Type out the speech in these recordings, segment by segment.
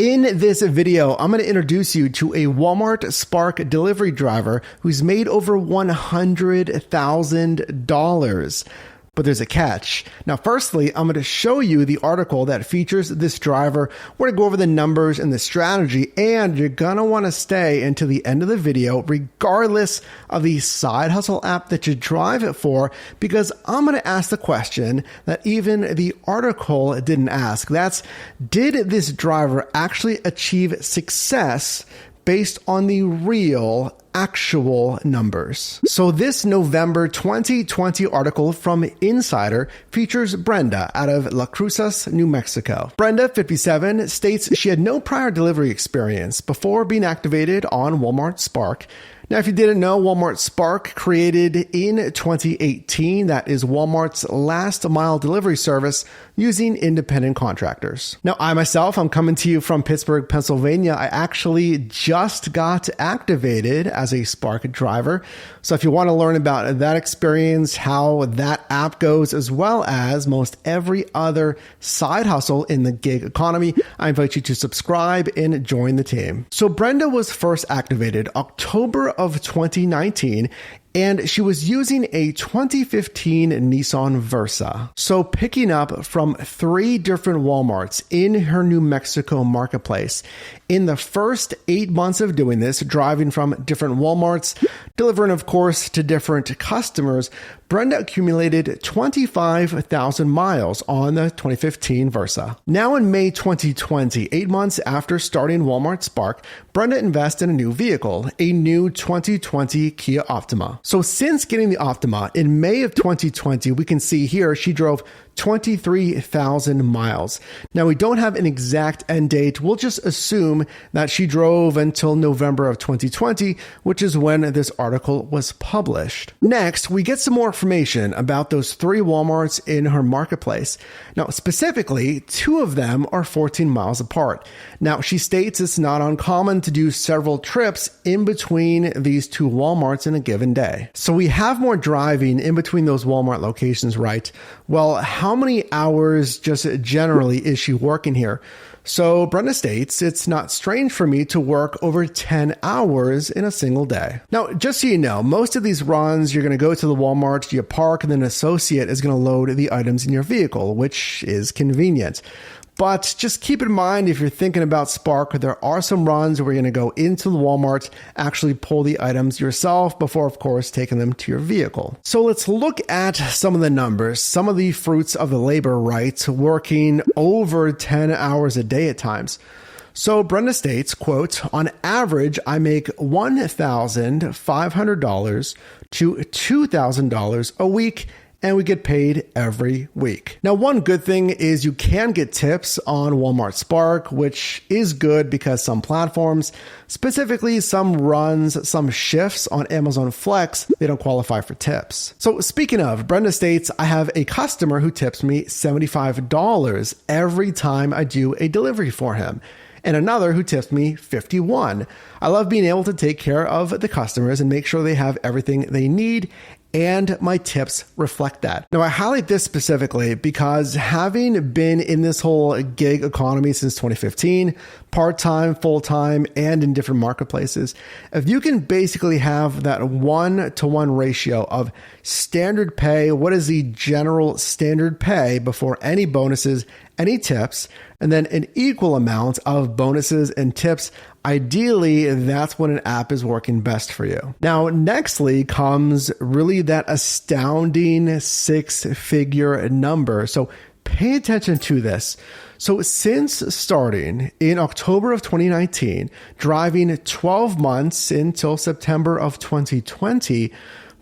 In this video, I'm going to introduce you to a Walmart Spark delivery driver who's made over $100,000. But there's a catch. Now, firstly, I'm going to show you the article that features this driver. We're going to go over the numbers and the strategy, and you're going to want to stay until the end of the video, regardless of the side hustle app that you drive it for, because I'm going to ask the question that even the article didn't ask. That's, did this driver actually achieve success based on the real actual numbers? So this November 2020 article from Insider features Brenda out of La Cruces, New Mexico. Brenda, 57, states she had no prior delivery experience before being activated on Walmart Spark. Now, if you didn't know, Walmart Spark created in 2018. That is Walmart's last mile delivery service using independent contractors. Now, I'm coming to you from Pittsburgh, Pennsylvania. I actually just got activated as a Spark driver. So if you want to learn about that experience, how that app goes, as well as most every other side hustle in the gig economy, I invite you to subscribe and join the team. So Brenda was first activated October of 2019, and she was using a 2015 Nissan Versa. So picking up from 3 different Walmarts in her New Mexico marketplace. In the first 8 months of doing this, driving from different Walmarts, delivering, of course, to different customers, Brenda accumulated 25,000 miles on the 2015 Versa. Now in May 2020, 8 months after starting Walmart Spark, Brenda invested in a new vehicle, a new 2020 Kia Optima. So since getting the Optima in May of 2020, we can see here she drove 23,000 miles. Now, we don't have an exact end date. We'll just assume that she drove until November of 2020, which is when this article was published. Next, we get some more information about those 3 Walmarts in her marketplace. Now, specifically, 2 of them are 14 miles apart. Now, she states it's not uncommon to do several trips in between these 2 Walmarts in a given day. So we have more driving in between those Walmart locations, right? Well, how many hours just generally is she working here? So Brenda states, it's not strange for me to work over 10 hours in a single day. Now, just so you know, most of these runs, you're going to go to the Walmart, you park, and then an associate is going to load the items in your vehicle, which is convenient. But just keep in mind, if you're thinking about Spark, there are some runs where you're going to go into the Walmart, actually pull the items yourself before, of course, taking them to your vehicle. So let's look at some of the numbers, some of the fruits of the labor, right? Working over 10 hours a day at times. So Brenda states, quote, on average, I make $1,500 to $2,000 a week, and we get paid every week. Now, one good thing is you can get tips on Walmart Spark, which is good because some platforms, specifically some runs, some shifts on Amazon Flex, they don't qualify for tips. So speaking of, Brenda states, I have a customer who tips me $75 every time I do a delivery for him, and another who tips me $51. I love being able to take care of the customers and make sure they have everything they need, and my tips reflect that. Now, I highlight this specifically because having been in this whole gig economy since 2015, part-time, full-time, and in different marketplaces, if you can basically have that 1-to-1 ratio of standard pay, what is the general standard pay before any bonuses, any tips, and then an equal amount of bonuses and tips, ideally, that's when an app is working best for you. Now, nextly comes really that astounding 6-figure number. So pay attention to this. So since starting in October of 2019, driving 12 months until September of 2020,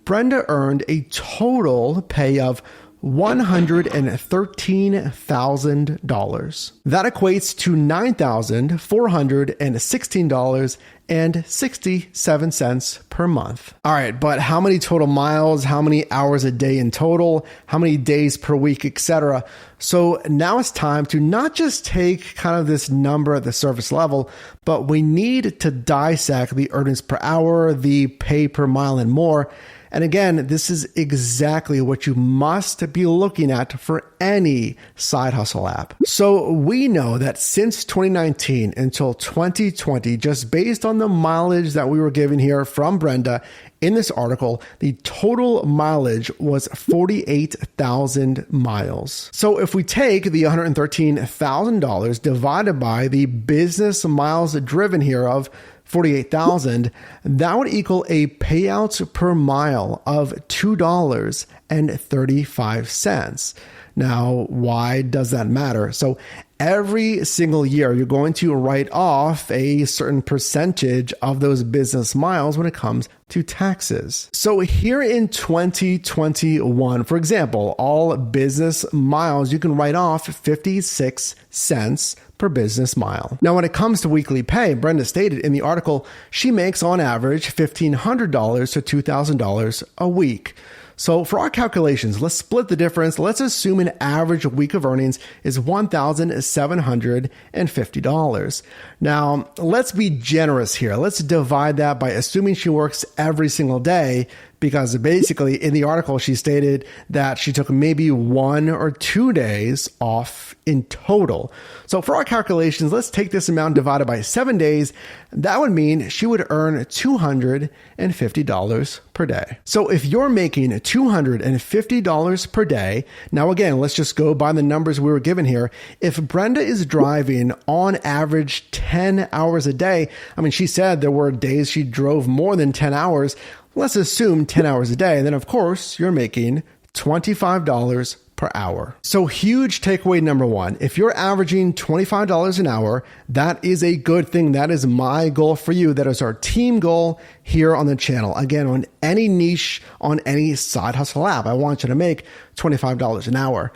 Brenda earned a total pay of $113,000. That equates to $9,416.67 per month. All right, but how many total miles, how many hours a day in total, how many days per week, etc. So now it's time to not just take kind of this number at the surface level, but we need to dissect the earnings per hour, the pay per mile, and more. And again, this is exactly what you must be looking at for any side hustle app. So we know that since 2019 until 2020, just based on the mileage that we were given here from Brenda in this article, the total mileage was 48,000 miles. So if we take the $113,000 divided by the business miles driven here of 48,000, that would equal a payout per mile of $2.35. Now, why does that matter? So every single year, you're going to write off a certain percentage of those business miles when it comes to taxes. So here in 2021, for example, all business miles, you can write off 56 cents per business mile. Now, when it comes to weekly pay, Brenda stated in the article, she makes on average $1,500 to $2,000 a week. So for our calculations, let's split the difference. Let's assume an average week of earnings is $1,750. Now, let's be generous here. Let's divide that by assuming she works every single day, because basically in the article, she stated that she took maybe 1 or 2 days off in total. So for our calculations, let's take this amount divided by 7 days. That would mean she would earn $250 per day. So if you're making $250 per day, now again, let's just go by the numbers we were given here. If Brenda is driving on average 10 hours a day, I mean, she said there were days she drove more than 10 hours. Let's assume 10 hours a day. And then, of course, you're making $25 per hour. So huge takeaway number one, if you're averaging $25 an hour, that is a good thing. That is my goal for you. That is our team goal here on the channel. Again, on any niche, on any side hustle app, I want you to make $25 an hour.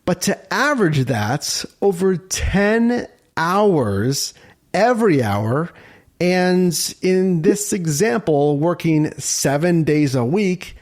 But to average that over 10 hours every hour, and in this example, working 7 days a week,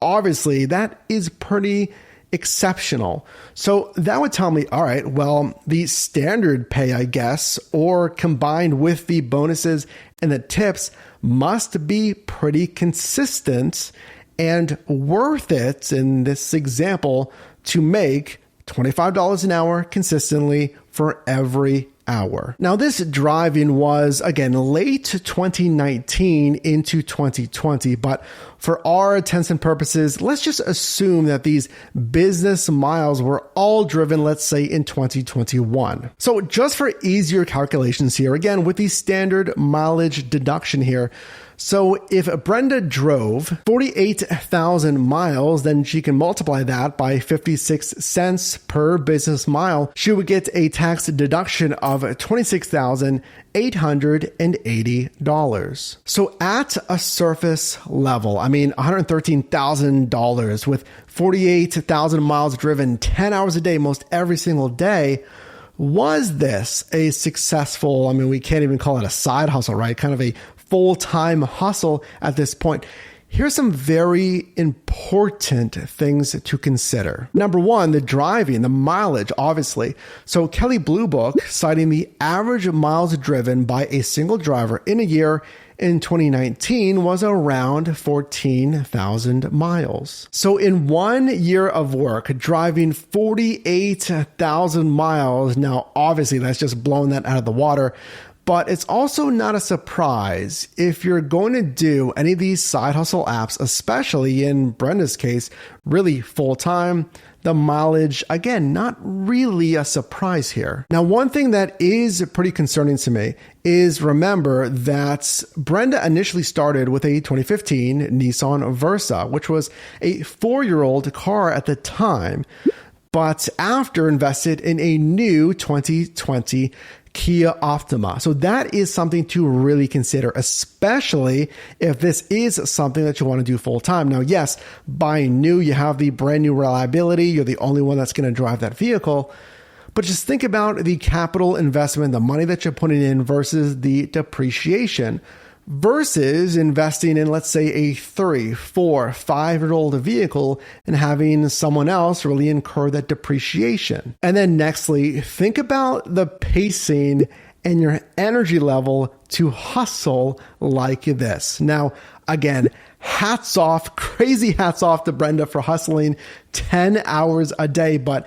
obviously that is pretty exceptional. So that would tell me, all right, well, the standard pay, I guess, or combined with the bonuses and the tips must be pretty consistent and worth it in this example to make $25 an hour consistently for every hour. Now, this driving was, again, late 2019 into 2020, but for our intents and purposes, let's just assume that these business miles were all driven, let's say, in 2021. So just for easier calculations here, again, with the standard mileage deduction here, so if Brenda drove 48,000 miles, then she can multiply that by 56 cents per business mile. She would get a tax deduction of $26,880. So at a surface level, I mean, $113,000 with 48,000 miles driven 10 hours a day, most every single day. Was this a successful, I mean, we can't even call it a side hustle, right? Kind of a full-time hustle at this point. Here's some very important things to consider. Number one, the driving, the mileage, obviously. So Kelley Blue Book, citing the average miles driven by a single driver in a year in 2019 was around 14,000 miles. So in 1 year of work, driving 48,000 miles, now obviously that's just blowing that out of the water. But it's also not a surprise if you're going to do any of these side hustle apps, especially in Brenda's case, really full-time. The mileage, again, not really a surprise here. Now, one thing that is pretty concerning to me is remember that Brenda initially started with a 2015 Nissan Versa, which was a 4-year-old car at the time, but after invested in a new 2020 Kia Optima. So that is something to really consider, especially if this is something that you want to do full time. Now, yes, buying new, you have the brand new reliability. You're the only one that's going to drive that vehicle. But just think about the capital investment, the money that you're putting in versus the depreciation versus investing in, let's say, a 3, 4, 5-year-old vehicle and having someone else really incur that depreciation. And then nextly, think about the pacing and your energy level to hustle like this. Now, again, hats off, crazy hats off to Brenda for hustling 10 hours a day. But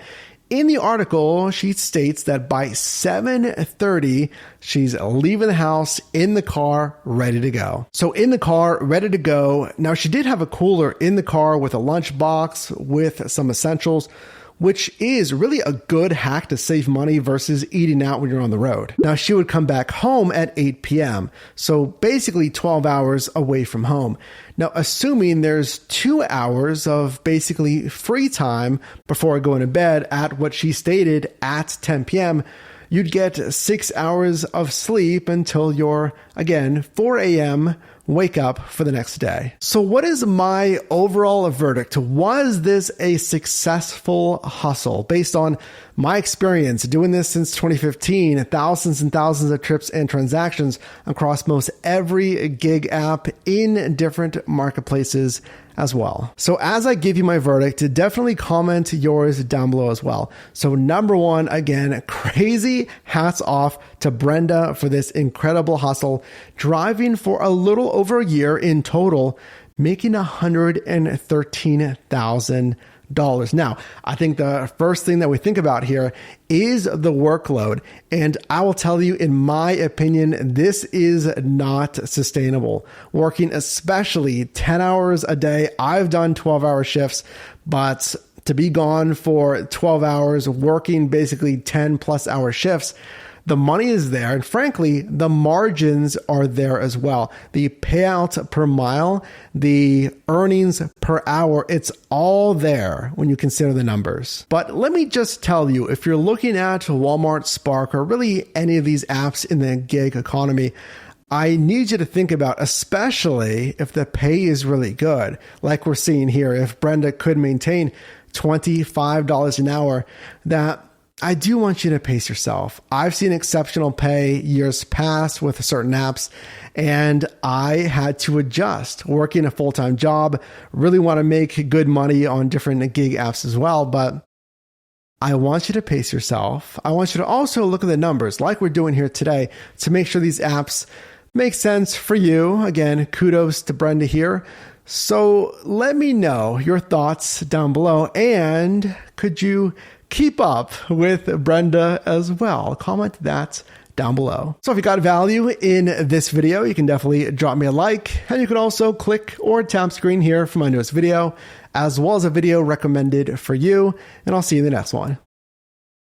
in the article, she states that by 7:30, she's leaving the house in the car, ready to go. So in the car, ready to go. Now, she did have a cooler in the car with a lunchbox with some essentials, which is really a good hack to save money versus eating out when you're on the road. Now, she would come back home at 8 p.m., so basically 12 hours away from home. Now, assuming there's 2 hours of basically free time before going to bed at what she stated at 10 p.m., you'd get 6 hours of sleep until your, again, 4 a.m. wake up for the next day. So what is my overall verdict? Was this a successful hustle? Based on my experience doing this since 2015, thousands and thousands of trips and transactions across most every gig app in different marketplaces as well. So as I give you my verdict, definitely comment yours down below as well. So number one, again, crazy hats off to Brenda for this incredible hustle, driving for a little over a year in total, making $113,000. Now, I think the first thing that we think about here is the workload. And I will tell you, in my opinion, this is not sustainable. Working especially 10 hours a day. I've done 12-hour shifts, but to be gone for 12 hours, working basically 10 plus hour shifts, the money is there, and frankly, the margins are there as well. The payout per mile, the earnings per hour, it's all there when you consider the numbers. But let me just tell you, if you're looking at Walmart, Spark, or really any of these apps in the gig economy, I need you to think about, especially if the pay is really good, like we're seeing here, if Brenda could maintain $25 an hour, that I do want you to pace yourself. I've seen exceptional pay years past with certain apps, and I had to adjust. Working a full-time job, really want to make good money on different gig apps as well, but I want you to pace yourself. I want you to also look at the numbers like we're doing here today to make sure these apps make sense for you. Again, kudos to Brenda here. So let me know your thoughts down below, and could you keep up with Brenda as well? Comment that down below. So if you got value in this video, you can definitely drop me a like, and you can also click or tap screen here for my newest video, as well as a video recommended for you, and I'll see you in the next one.